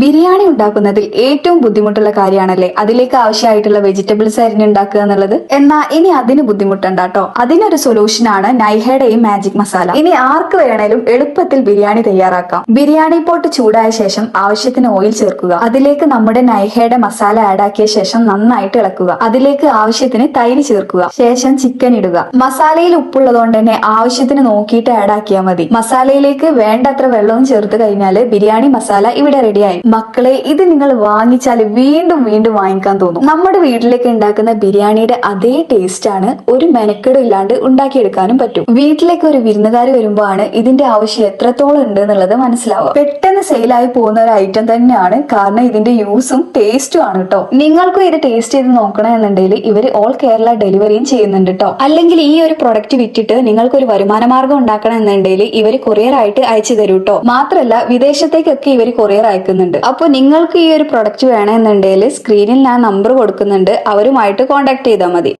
ബിരിയാണി ഉണ്ടാക്കുന്നതിൽ ഏറ്റവും ബുദ്ധിമുട്ടുള്ള കാര്യമാണല്ലേ അതിലേക്ക് ആവശ്യമായിട്ടുള്ള വെജിറ്റബിൾസ് അരിഞ്ഞുണ്ടാക്കുക എന്നുള്ളത്. എന്നാൽ ഇനി അതിന് ബുദ്ധിമുട്ടുണ്ടാട്ടോ. അതിനൊരു സൊല്യൂഷൻ ആണ് നൈഹയുടെ ഈ മാജിക് മസാല. ഇനി ആർക്ക് വേണേലും എളുപ്പത്തിൽ ബിരിയാണി തയ്യാറാക്കാം. ബിരിയാണി പോട്ട് ചൂടായ ശേഷം ആവശ്യത്തിന് ഓയിൽ ചേർക്കുക. അതിലേക്ക് നമ്മുടെ നൈഹയുടെ മസാല ആഡ് ആക്കിയ ശേഷം നന്നായിട്ട് ഇളക്കുക. അതിലേക്ക് ആവശ്യത്തിന് തൈര് ചേർക്കുക. ശേഷം ചിക്കൻ ഇടുക. മസാലയിൽ ഉപ്പുള്ളതുകൊണ്ട് തന്നെ ആവശ്യത്തിന് നോക്കിയിട്ട് ആഡ് ആക്കിയാൽ മതി. മസാലയിലേക്ക് വേണ്ടത്ര വെള്ളവും ചേർത്ത് കഴിഞ്ഞാൽ ബിരിയാണി മസാല ഇവിടെ റെഡിയായി. മക്കളെ, ഇത് നിങ്ങൾ വാങ്ങിച്ചാൽ വീണ്ടും വീണ്ടും വാങ്ങിക്കാൻ തോന്നും. നമ്മുടെ വീട്ടിലേക്ക് ഉണ്ടാക്കുന്ന ബിരിയാണിയുടെ അതേ ടേസ്റ്റ് ആണ് ഒരു മെനക്കെടും ഇല്ലാണ്ട് ഉണ്ടാക്കിയെടുക്കാനും പറ്റും. വീട്ടിലേക്ക് ഒരു വിരുന്നുകാർ വരുമ്പോ ആണ് ഇതിന്റെ ആവശ്യം എത്രത്തോളം ഉണ്ട് എന്നുള്ളത് മനസ്സിലാവുക. പെട്ടെന്ന് സെയിലായി പോകുന്ന ഒരു ഐറ്റം തന്നെയാണ്, കാരണം ഇതിന്റെ യൂസും ടേസ്റ്റും ആണ് കേട്ടോ. നിങ്ങൾക്കും ഇത് ടേസ്റ്റ് ചെയ്ത് നോക്കണമെന്നുണ്ടെങ്കിൽ ഇവർ ഓൾ കേരള ഡെലിവറിയും ചെയ്യുന്നുണ്ട് കേട്ടോ. അല്ലെങ്കിൽ ഈ ഒരു പ്രൊഡക്റ്റ് വിറ്റിട്ട് നിങ്ങൾക്ക് ഒരു വരുമാന മാർഗം ഉണ്ടാക്കണം എന്നുണ്ടെങ്കിൽ ഇവർ കൊറിയർ ആയിട്ട് അയച്ചു തരൂ കേട്ടോ. മാത്രമല്ല വിദേശത്തേക്കൊക്കെ ഇവർ കൊറിയർ അയക്കുന്നുണ്ട്. അപ്പോൾ നിങ്ങൾക്ക് ഈ ഒരു പ്രൊഡക്റ്റ് വേണമെന്നുണ്ടെങ്കിൽ സ്ക്രീനിൽ ഞാൻ നമ്പർ കൊടുക്കുന്നുണ്ട്, അവരുമായിട്ട് കോൺടാക്ട് ചെയ്താൽ മതി.